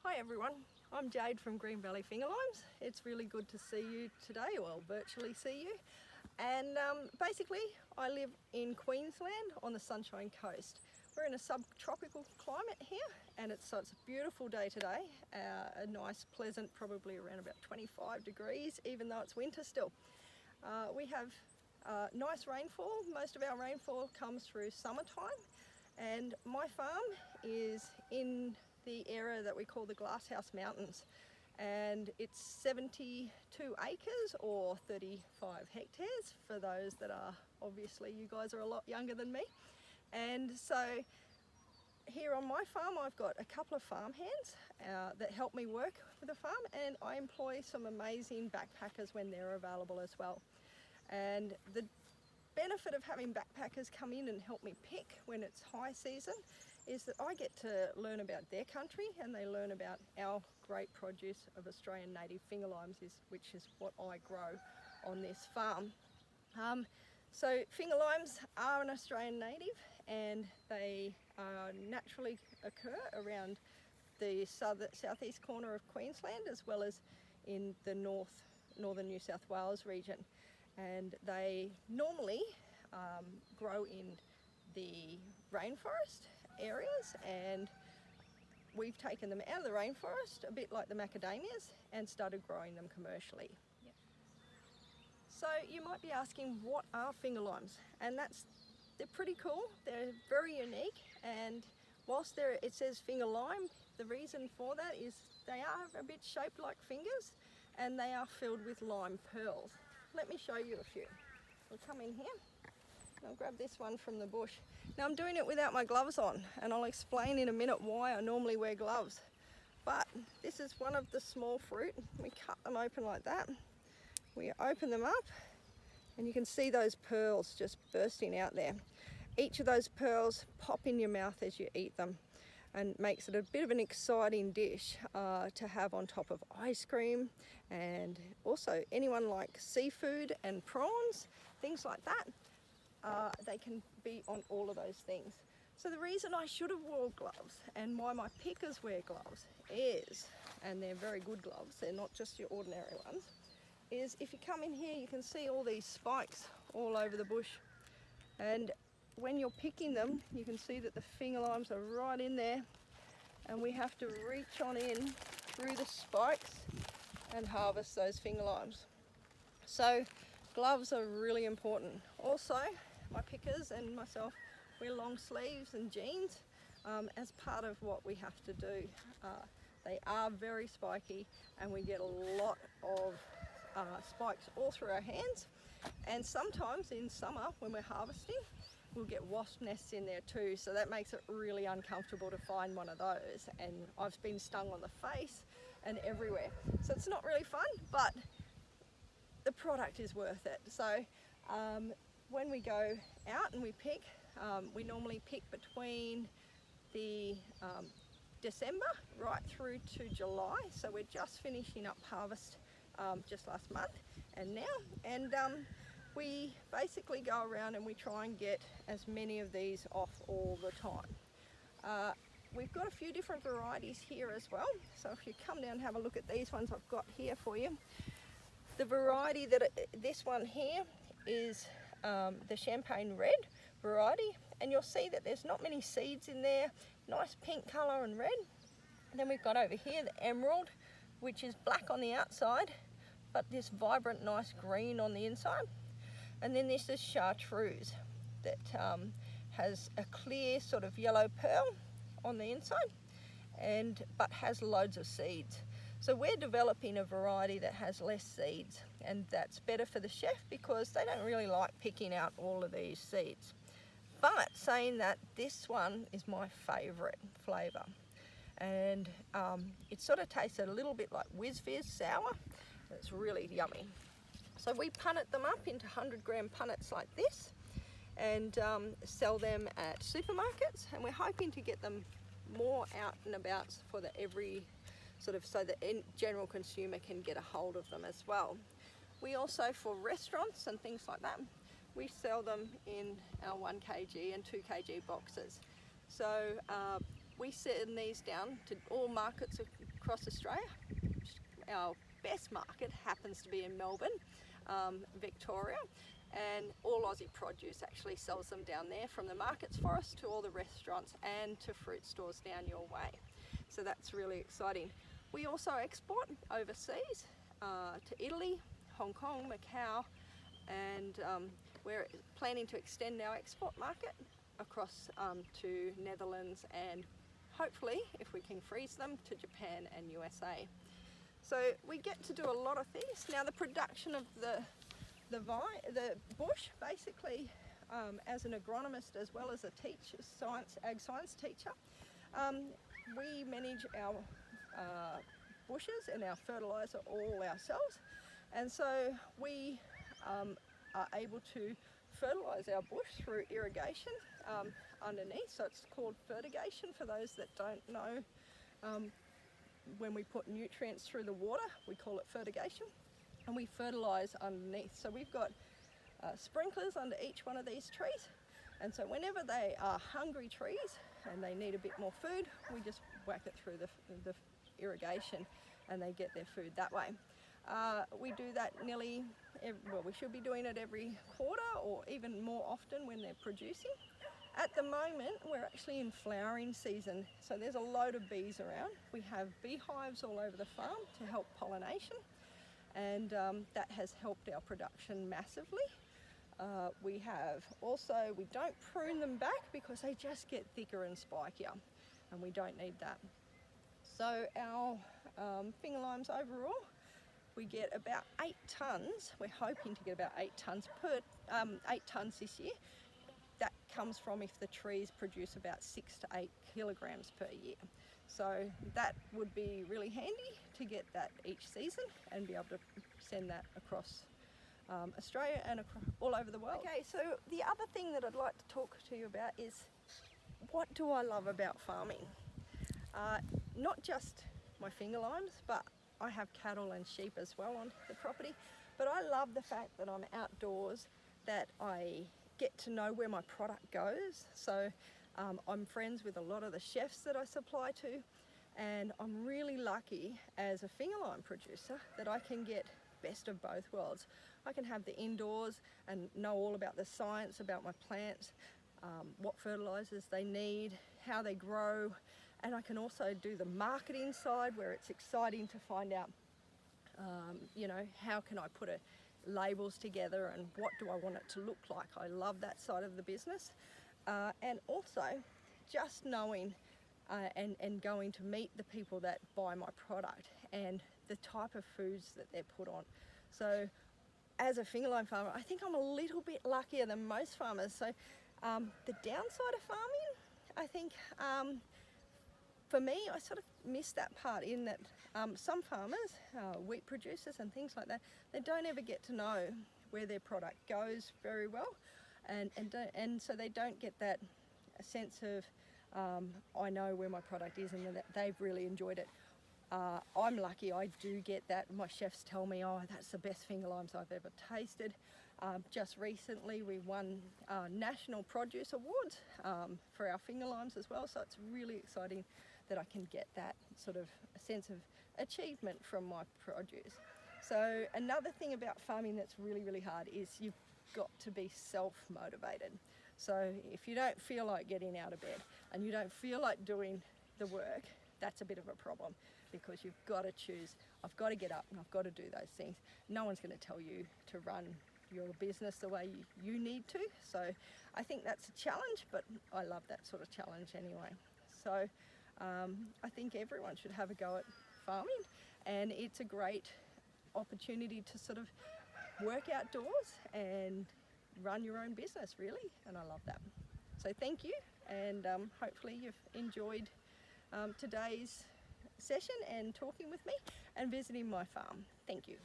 Hi everyone, I'm Jade from Green Valley Fingerlimes. It's really good to see you today, well virtually see you. And basically I live in Queensland on the Sunshine Coast. We're in a subtropical climate here and so it's a beautiful day today. A nice pleasant, probably around about 25 degrees even though it's winter still. We have nice rainfall. Most of our rainfall comes through summertime and my farm is in the area that we call the Glasshouse Mountains, and it's 72 acres or 35 hectares for those that are, obviously you guys are a lot younger than me. And so here on my farm I've got a couple of farm hands that help me work with the farm, and I employ some amazing backpackers when they're available as well. And the benefit of having backpackers come in and help me pick when it's high season is that I get to learn about their country and they learn about our great produce of Australian native fingerlimes, which is what I grow on this farm. So fingerlimes are an Australian native and they naturally occur around the southeast corner of Queensland as well as in the northern New South Wales region. And they normally grow in the rainforest areas, and we've taken them out of the rainforest, a bit like the macadamias, and started growing them commercially. Yep. So you might be asking, what are fingerlimes? And they're pretty cool, they're very unique, and whilst it says finger lime, the reason for that is they are a bit shaped like fingers and they are filled with lime pearls. Let me show you a few. We'll come in here. I'll grab this one from the bush. Now I'm doing it without my gloves on, and I'll explain in a minute why I normally wear gloves. But this is one of the small fruit. We cut them open like that. We open them up and you can see those pearls just bursting out there. Each of those pearls pop in your mouth as you eat them and makes it a bit of an exciting dish to have on top of ice cream, and also anyone like seafood and prawns, things like that. They can be on all of those things. So the reason I should have worn gloves and why my pickers wear gloves is, and they're very good gloves, they're not just your ordinary ones, is if you come in here you can see all these spikes all over the bush, and when you're picking them you can see that the fingerlimes are right in there, and we have to reach on in through the spikes and harvest those fingerlimes. So gloves are really important. Also, my pickers and myself wear long sleeves and jeans as part of what we have to do. They are very spiky and we get a lot of spikes all through our hands, and sometimes in summer when we're harvesting we'll get wasp nests in there too, so that makes it really uncomfortable to find one of those, and I've been stung on the face and everywhere. So it's not really fun, but the product is worth it. So when we go out and we pick, we normally pick between the December right through to July. So we're just finishing up harvest just last month and now, and we basically go around and we try and get as many of these off all the time. We've got a few different varieties here as well, so if you come down and have a look at these ones I've got here for you. The variety this one here is the Champagne Red variety, and you'll see that there's not many seeds in there, nice pink colour and red. And then we've got over here the Emerald, which is black on the outside but this vibrant nice green on the inside. And then this is Chartreuse that has a clear sort of yellow pearl on the inside but has loads of seeds. So we're developing a variety that has less seeds, and that's better for the chef because they don't really like picking out all of these seeds. But saying that, this one is my favourite flavour, and it sort of tastes a little bit like Whiz Fizz sour. It's really yummy. So we punnet them up into 100-gram punnets like this and sell them at supermarkets, and we're hoping to get them more out and about for so the general consumer can get a hold of them as well. We also, for restaurants and things like that, we sell them in our 1 kg and 2 kg boxes. So we send these down to all markets across Australia. Our best market happens to be in Melbourne, Victoria, and all Aussie Produce actually sells them down there, from the markets for us to all the restaurants and to fruit stores down your way. So that's really exciting. We also export overseas to Italy, Hong Kong, Macau, and we're planning to extend our export market across to Netherlands, and hopefully, if we can freeze them, to Japan and USA. So we get to do a lot of things. Now the production of the bush, basically, as an agronomist as well as a teacher, ag science teacher, we manage our bushes and our fertiliser all ourselves, and so we are able to fertilise our bush through irrigation underneath. So it's called fertigation for those that don't know. When we put nutrients through the water, we call it fertigation, and we fertilise underneath. So we've got sprinklers under each one of these trees, and so whenever they are hungry trees and they need a bit more food, we just whack it through the irrigation and they get their food that way. We do that we should be doing it every quarter, or even more often when they're producing. At the moment, we're actually in flowering season, so there's a load of bees around. We have beehives all over the farm to help pollination, and that has helped our production massively. We don't prune them back because they just get thicker and spikier, and we don't need that. So our fingerlimes overall, we get about 8 tonnes. We're hoping to get about 8 tonnes this year. That comes from if the trees produce about 6 to 8 kilograms per year. So that would be really handy to get that each season and be able to send that across Australia and all over the world. Okay, so the other thing that I'd like to talk to you about is, what do I love about farming? Not just my fingerlimes, but I have cattle and sheep as well on the property. But I love the fact that I'm outdoors, that I get to know where my product goes. So I'm friends with a lot of the chefs that I supply to, and I'm really lucky as a fingerlime producer that I can get best of both worlds. I can have the indoors and know all about the science about my plants, what fertilizers they need, how they grow, and I can also do the marketing side where it's exciting to find out, how can I put labels together and what do I want it to look like. I love that side of the business. And also just knowing and going to meet the people that buy my product and the type of foods that they're put on. So as a fingerlime farmer, I think I'm a little bit luckier than most farmers. So the downside of farming, I think, for me, I sort of miss that part in that some farmers, wheat producers and things like that, they don't ever get to know where their product goes very well, and so they don't get that sense of I know where my product is and that they've really enjoyed it. I'm lucky, I do get that. My chefs tell me, oh, that's the best fingerlimes I've ever tasted. Just recently we won National Produce Awards for our fingerlimes as well, so it's really exciting that I can get that sort of a sense of achievement from my produce. So another thing about farming that's really, really hard is you've got to be self-motivated. So if you don't feel like getting out of bed and you don't feel like doing the work, that's a bit of a problem, because you've got to choose, I've got to get up and I've got to do those things. No one's going to tell you to run your business the way you need to. So I think that's a challenge, but I love that sort of challenge anyway. So I think everyone should have a go at farming, and it's a great opportunity to sort of work outdoors and run your own business, really, and I love that. So thank you, and hopefully you've enjoyed today's session and talking with me and visiting my farm. Thank you.